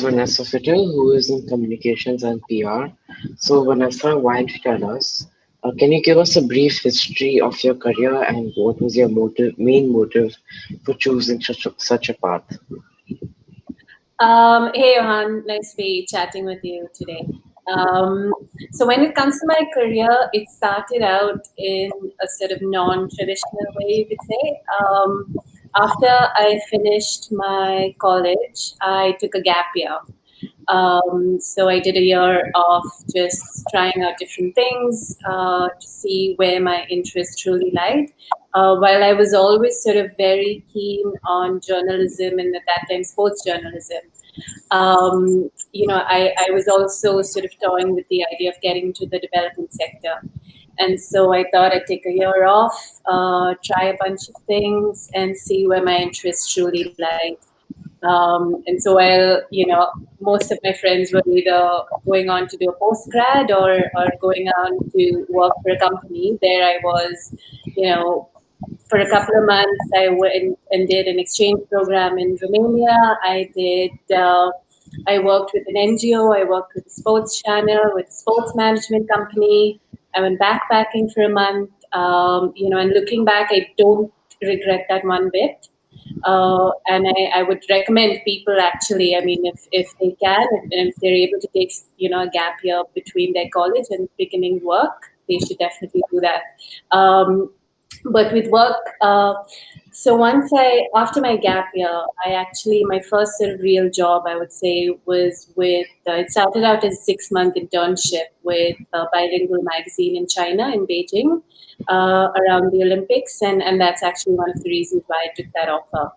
Vanessa Fitter, who is in communications and PR. So, Vanessa, why don't you tell us? Can you give us a brief history of your career and what was your main motive for choosing such a path? Hey, Johan, nice to be chatting with you today. Um, so when it comes to my career, it started out in a sort of non-traditional way, you could say. After I finished my college, I took a gap year. So I did a year of just trying out different things to see where my interest truly lied. While I was always sort of very keen on journalism and at that time sports journalism, I was also sort of toying with the idea of getting into the development sector. And so I thought I'd take a year off, try a bunch of things, and see where my interests truly lied. And so most of my friends were either going on to do a postgrad or going on to work for a company. There I was, you know, for a couple of months, I went and did an exchange program in Romania. I worked with an NGO. I worked with a sports channel, with a sports management company. I went backpacking for a month. And looking back, I don't regret that one bit. And I would recommend people actually, I mean, if they can, and if they're able to take, a gap year between their college and beginning work, they should definitely do that. But with work, so after my gap year, my first sort of real job, I would say, was it started out as a 6-month internship with a bilingual magazine in China, in Beijing, around the Olympics. And that's actually one of the reasons why I took that offer.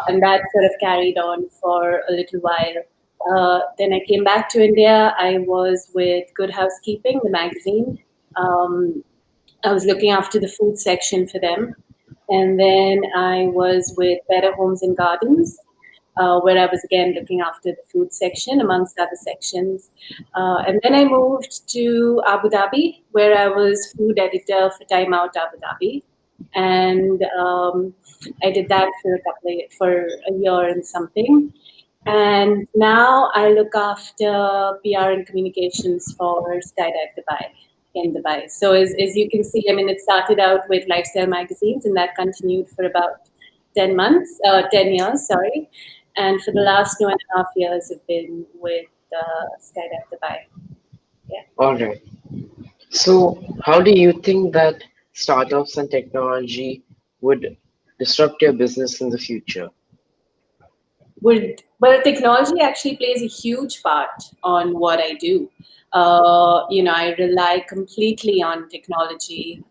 And that sort of carried on for a little while. Then I came back to India. I was with Good Housekeeping, the magazine. I was looking after the food section for them. And then I was with Better Homes and Gardens, where I was again looking after the food section amongst other sections. And then I moved to Abu Dhabi, where I was food editor for Time Out Abu Dhabi. And I did that for a year and something. And now I look after PR and communications for Skydive Dubai in Dubai. So as you can see, I mean, it started out with lifestyle magazines, and that continued for about 10 years, sorry. And for the last 2.5 years, I've been with Skydive Dubai. Yeah. All right. So, how do you think that startups and technology would disrupt your business in the future? Well, technology actually plays a huge part on what I do. I rely completely on technology,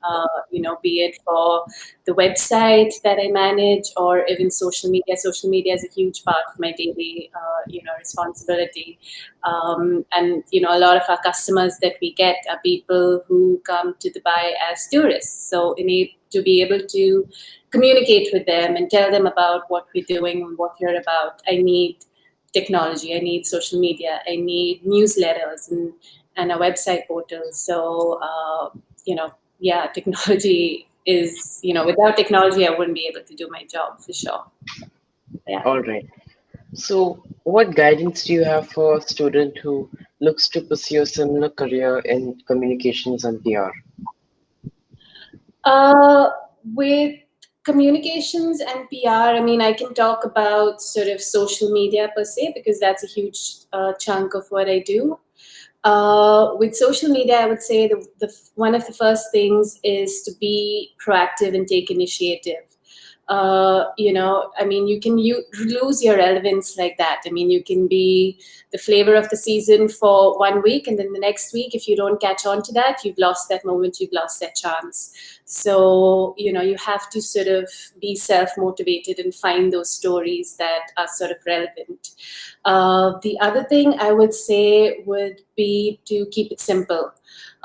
be it for the website that I manage or even social media. Social media is a huge part of my daily, responsibility. A lot of our customers that we get are people who come to Dubai as tourists. So to be able to communicate with them and tell them about what we're doing and what you're about, I need technology, I need social media, I need newsletters and a website portal. So, technology is, without technology, I wouldn't be able to do my job for sure. Yeah. All right. So, what guidance do you have for a student who looks to pursue a similar career in communications and PR? With communications and PR, I mean, I can talk about sort of social media per se, because that's a huge chunk of what I do. With social media, I would say one of the first things is to be proactive and take initiative. I mean, you lose your relevance like that. I mean, you can be the flavor of the season for 1 week, and then the next week, if you don't catch on to that, you've lost that moment, you've lost that chance. So, you have to sort of be self-motivated and find those stories that are sort of relevant. The other thing I would say would be to keep it simple.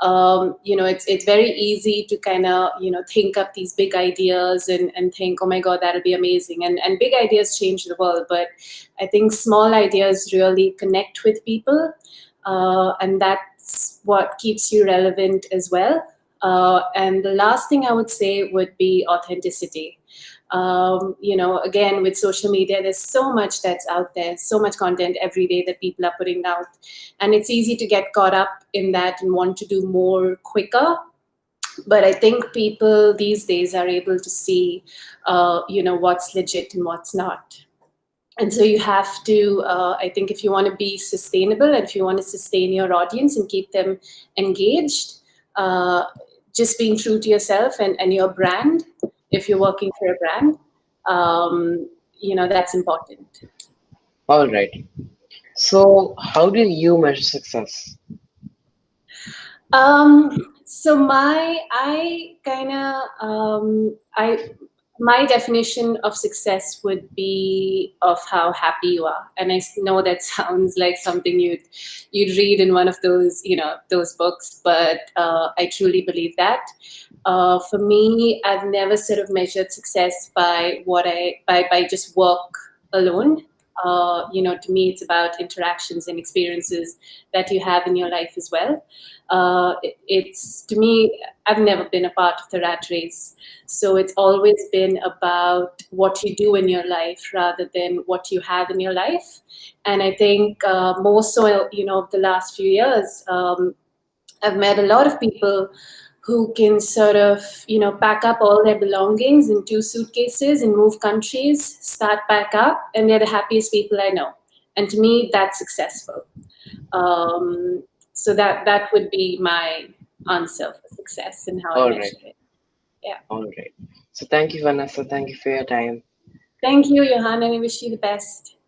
It's very easy to kind of, think up these big ideas and think, oh my God, that'll be amazing. And big ideas change the world. But I think small ideas really connect with people. And that's what keeps you relevant as well. And the last thing I would say would be authenticity. Again, with social media, there's so much that's out there, so much content every day that people are putting out. And it's easy to get caught up in that and want to do more quicker. But I think people these days are able to see, what's legit and what's not. And so you have to, I think, if you want to be sustainable and if you want to sustain your audience and keep them engaged, uh, just being true to yourself and your brand, if you're working for a brand, that's important. All right. So, how do you measure success? So my definition of success would be of how happy you are. And I know that sounds like something you'd read in one of those, those books, but I truly believe that. For me, I've never sort of measured success by by just work alone. To me, it's about interactions and experiences that you have in your life as well. It's to me, I've never been a part of the rat race, so it's always been about what you do in your life rather than what you have in your life. And I think more so, the last few years, I've met a lot of people who can sort of, pack up all their belongings in 2 suitcases and move countries, start back up, and they're the happiest people I know. And to me, that's successful. So that would be my answer for success and how I All right. measure it. Yeah. All right. So, thank you, Vanessa. Thank you for your time. Thank you, Johan, and I wish you the best.